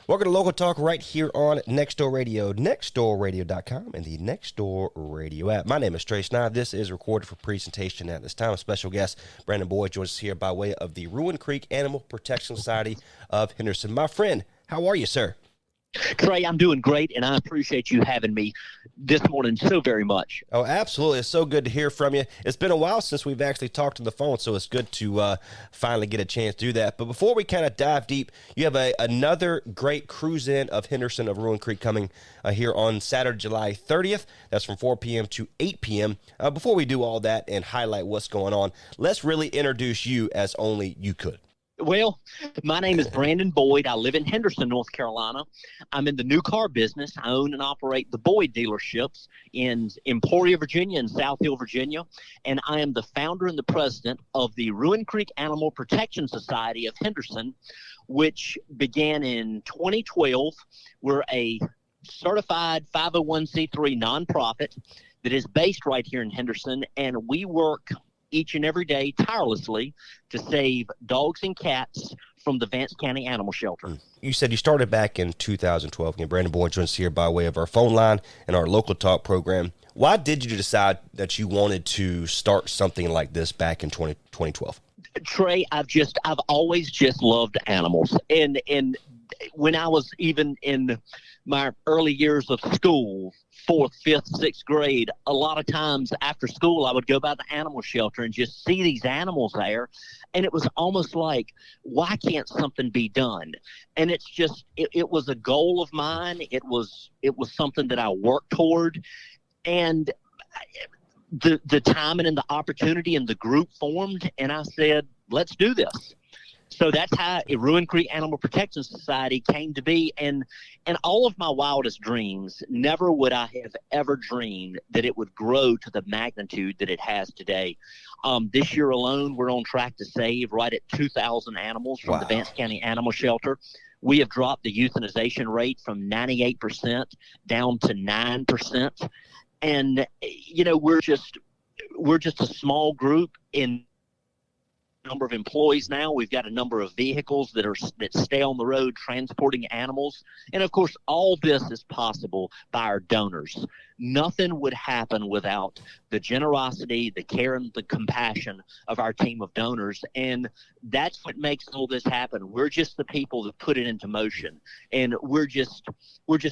Welcome to Local Talk right here on Nextdoor Radio, nextdoorradio.com, and the Nextdoor Radio app. My name is Trace Nye. This is recorded for presentation at this time. A special guest, Brandon Boyd, joins us here by way of the Ruin Creek Animal Protection Society of Henderson. My friend, how are you, sir? Trey, I'm doing great, and I appreciate you having me this morning so very much. Oh, absolutely. It's so good to hear from you. It's been a while since we've actually talked on the phone, so it's good to finally get a chance to do that. But before we kind of dive deep, you have another great Cruise In of Henderson of Ruin Creek coming here on Saturday, July 30th. That's from 4 p.m. to 8 p.m. Before we do all that and highlight what's going on, let's really introduce you as only you could. Well, my name is Brandon Boyd. I live in Henderson, North Carolina. I'm in the new car business. I own and operate the Boyd dealerships in Emporia, Virginia, and South Hill, Virginia. And I am the founder and the president of the Ruin Creek Animal Protection Society of Henderson, which began in 2012. We're a certified 501c3 nonprofit that is based right here in Henderson, and we work each and every day tirelessly to save dogs and cats from the Vance County Animal Shelter. You said you started back in 2012. Again, Brandon Boyd joins us here by way of our phone line and our local talk program. Why did you decide that you wanted to start something like this back in 2012? Trey, I've always just loved animals. And when I was even in my early years of school, 4th, 5th, 6th grade, a lot of times after school, I would go by the animal shelter and just see these animals there. And it was almost like, why can't something be done? And it's just, it was a goal of mine. It was something that I worked toward. And the timing and the opportunity and the group formed, and I said, let's do this. So that's how Ruin Creek Animal Protection Society came to be. And all of my wildest dreams, never would I have ever dreamed that it would grow to the magnitude that it has today. This year alone, we're on track to save right at 2,000 animals from the Vance County Animal Shelter. We have dropped the euthanization rate from 98% down to 9%. And, you know, we're just a small group in number of employees now. We've got a number of vehicles that stay on the road transporting animals. And of course, all this is possible by our donors. Nothing would happen without the generosity, the care, and the compassion of our team of donors. And that's what makes all this happen. We're just the people that put it into motion. And we're just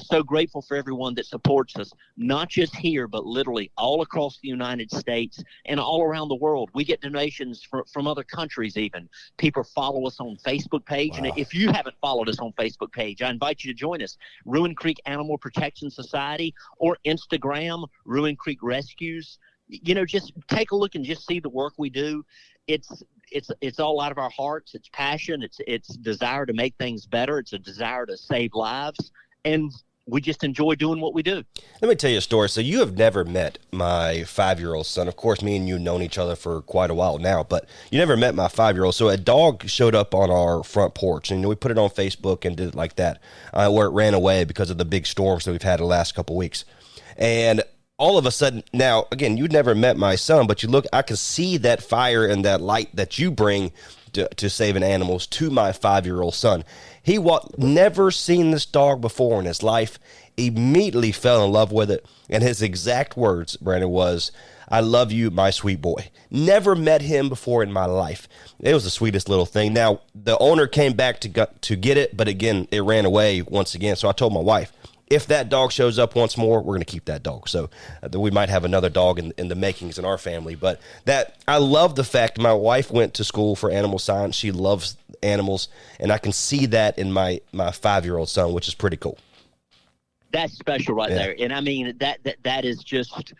so grateful for everyone that supports us, not just here, but literally all across the United States and all around the world. We get donations from other countries even. People follow us on Facebook page. Wow. And if you haven't followed us on Facebook page, I invite you to join us, Ruin Creek Animal Protection Society, or Instagram, Ruin Creek Rescues. You know, just take a look and just see the work we do. It's all out of our hearts. It's passion. It's desire to make things better. It's a desire to save lives. And we just enjoy doing what we do. Let me tell you a story. So you have never met my 5-year-old son. Of course, me and you have known each other for quite a while now, but you never met my 5-year-old. So a dog showed up on our front porch, and we put it on Facebook and did it like that, where it ran away because of the big storms that we've had the last couple weeks. And all of a sudden, now, again, you'd never met my son, but you look, I can see that fire and that light that you bring to saving animals to my 5-year-old son. He never seen this dog before in his life, immediately fell in love with it. And his exact words, Brandon, was, "I love you, my sweet boy." Never met him before in my life. It was the sweetest little thing. Now, the owner came back to get it, but again, it ran away once again. So I told my wife, if that dog shows up once more, we're going to keep that dog. So we might have another dog in the makings in our family. But I love the fact my wife went to school for animal science. She loves animals, and I can see that in my 5-year-old son, which is pretty cool. That's special right there. And I mean, that is just,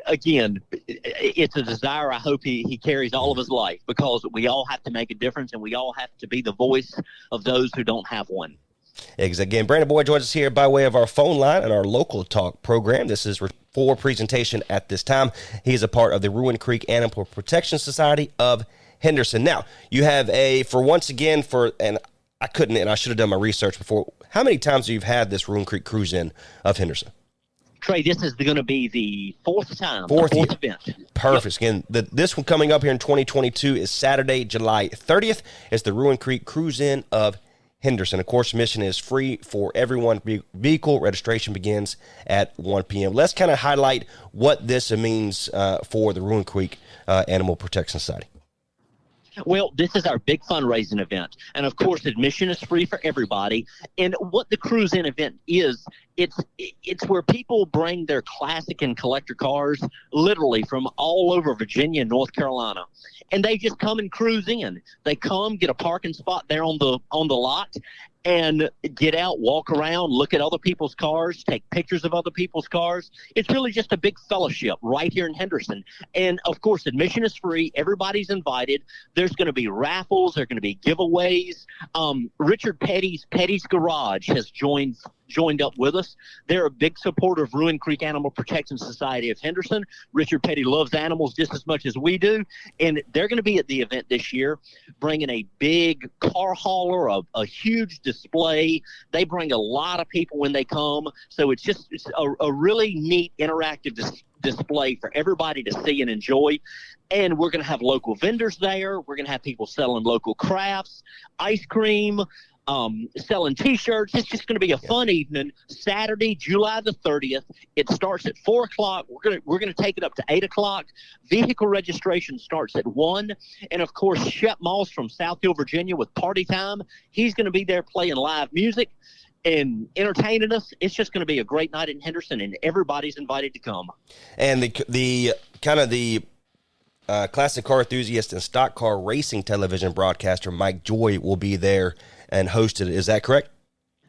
again, it's a desire I hope he carries all of his life, because we all have to make a difference, and we all have to be the voice of those who don't have one. Again, Brandon Boyd joins us here by way of our phone line and our local talk program. This is for presentation at this time. He is a part of the Ruin Creek Animal Protection Society of Henderson. Now, you have and I should have done my research before. How many times have you had this Ruin Creek Cruise In of Henderson? Trey, this is going to be the fourth time, fourth event. Perfect. Yep. Again, this one coming up here in 2022 is Saturday, July 30th. It's the Ruin Creek Cruise In of Henderson. Of course, admission is free for everyone. Vehicle registration begins at 1 p.m. Let's kind of highlight what this means for the Ruin Creek Animal Protection Society. Well, this is our big fundraising event. And of course, admission is free for everybody. And what the Cruise In event is, it's where people bring their classic and collector cars literally from all over Virginia and North Carolina. And they just come and cruise in. They come, get a parking spot there on the lot, and get out, walk around, look at other people's cars, take pictures of other people's cars. It's really just a big fellowship right here in Henderson. And, of course, admission is free. Everybody's invited. There's going to be raffles. There are going to be giveaways. Richard Petty's Garage has joined up with us. They're a big supporter of Ruin Creek Animal Protection Society of Henderson. Richard Petty loves animals just as much as we do, and they're going to be at the event this year, bringing a big car hauler, a huge display. They bring a lot of people when they come, so it's a really neat interactive display for everybody to see and enjoy. And we're going to have local vendors there. We're going to have people selling local crafts, ice cream, selling T-shirts. It's just going to be a fun evening. Saturday, July the 30th. It starts at 4 o'clock. We're going to take it up to 8 o'clock. Vehicle registration starts at 1. And of course, Shep Moss from South Hill, Virginia, with Party Time. He's going to be there playing live music and entertaining us. It's just going to be a great night in Henderson, and everybody's invited to come. And the classic car enthusiast and stock car racing television broadcaster Mike Joy will be there and hosted it. Is that correct?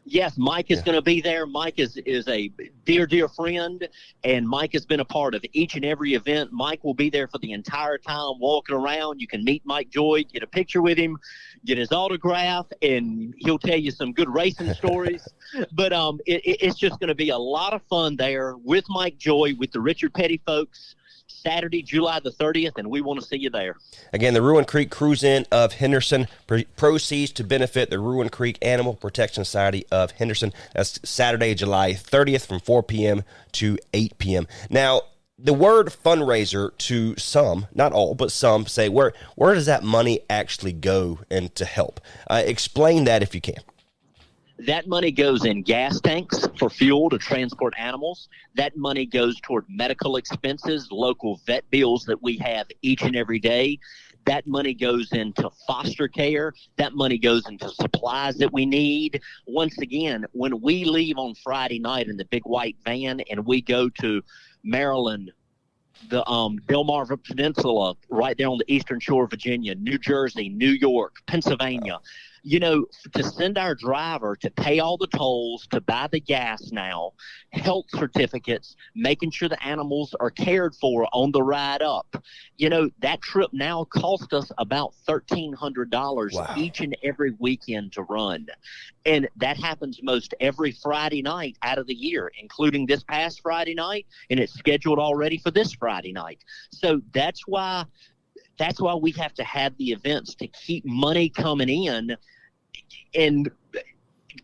Yes, Mike is going to be there. Mike is a dear friend, and Mike has been a part of each and every event. Mike will be there for the entire time, walking around. You can meet Mike Joy, get a picture with him, get his autograph, and he'll tell you some good racing stories. But it's just going to be a lot of fun there with Mike Joy, with the Richard Petty folks, Saturday, July the 30th, and we want to see you there. Again, the Ruin Creek Cruise In of Henderson proceeds to benefit the Ruin Creek Animal Protection Society of Henderson. That's Saturday, July 30th from 4 p.m. to 8 p.m. Now, the word fundraiser, to some, not all, but some, say, where does that money actually go and to help? Explain that if you can. That money goes in gas tanks for fuel to transport animals. That money goes toward medical expenses, local vet bills that we have each and every day. That money goes into foster care. That money goes into supplies that we need. Once again, when we leave on Friday night in the big white van and we go to Maryland, the Delmarva Peninsula, right there on the eastern shore of Virginia, New Jersey, New York, Pennsylvania, to send our driver to pay all the tolls, to buy the gas now, health certificates, making sure the animals are cared for on the ride up. That trip now cost us about $1,300 each and every weekend to run. And that happens most every Friday night out of the year, including this past Friday night, and it's scheduled already for this Friday night. So that's why we have to have the events to keep money coming in and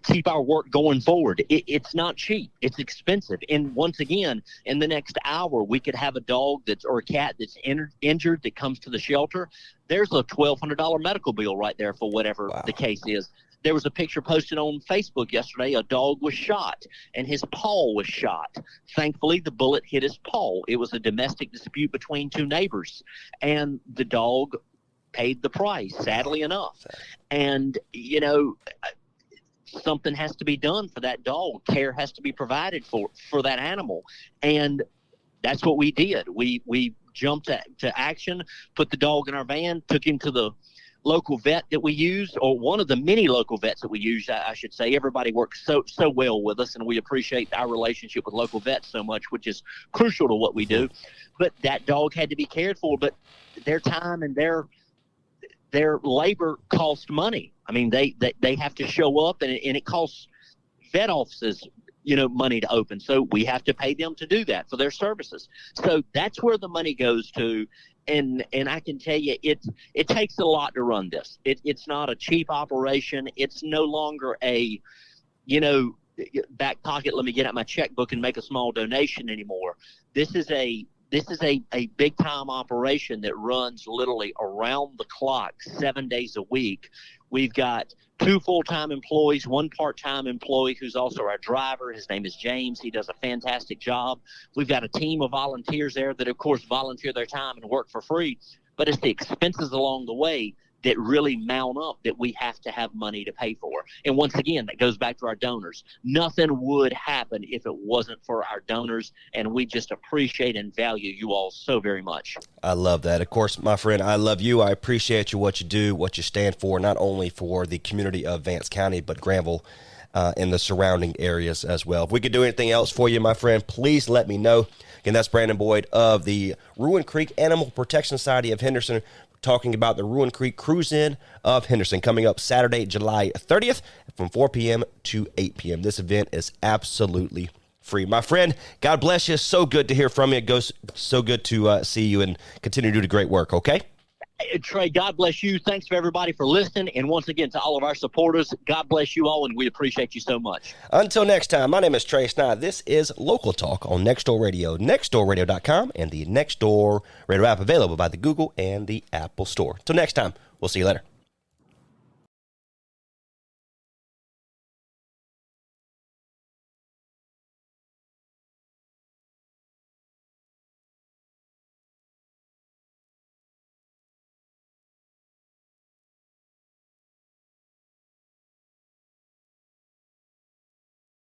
keep our work going forward. It's not cheap. It's expensive. And once again, in the next hour, we could have a dog or a cat that's injured that comes to the shelter. There's a $1,200 medical bill right there for whatever the case is. There was a picture posted on Facebook yesterday. A dog was shot, and his paw was shot. Thankfully, the bullet hit his paw. It was a domestic dispute between two neighbors, and the dog paid the price, sadly enough. And, something has to be done for that dog. Care has to be provided for that animal. And that's what we did. We jumped to action, put the dog in our van, took him to the local vet that we use, or one of the many local vets that we use, I should say. Everybody works so well with us, and we appreciate our relationship with local vets so much, which is crucial to what we do. But that dog had to be cared for, but their time and their labor cost money. I mean, they have to show up, and it costs vet offices money to open. So we have to pay them to do that for their services. So that's where the money goes to. And I can tell you, it takes a lot to run this. It's not a cheap operation. It's no longer a, back pocket, let me get out my checkbook and make a small donation anymore. This is a big time operation that runs literally around the clock, 7 days a week, We've got 2 full-time employees, 1 part-time employee who's also our driver. His name is James. He does a fantastic job. We've got a team of volunteers there that, of course, volunteer their time and work for free. But it's the expenses along the way that really mount up that we have to have money to pay for. And once again, that goes back to our donors. Nothing would happen if it wasn't for our donors, and we just appreciate and value you all so very much. I love that. Of course, my friend, I love you. I appreciate you, what you do, what you stand for, not only for the community of Vance County, but Granville and the surrounding areas as well. If we could do anything else for you, my friend, please let me know. Again, that's Brandon Boyd of the Ruin Creek Animal Protection Society of Henderson, talking about the Ruin Creek Cruise In of Henderson, coming up Saturday, July 30th from 4 p.m. to 8 p.m. This event is absolutely free. My friend, God bless you. So good to hear from you. It goes so good to see you and continue to do the great work, okay? Trey, God bless you. Thanks for everybody for listening. And once again, to all of our supporters, God bless you all, and we appreciate you so much. Until next time, my name is Trey Snyder. This is Local Talk on Nextdoor Radio, nextdoorradio.com, and the Nextdoor Radio app available by the Google and the Apple Store. Till next time, we'll see you later.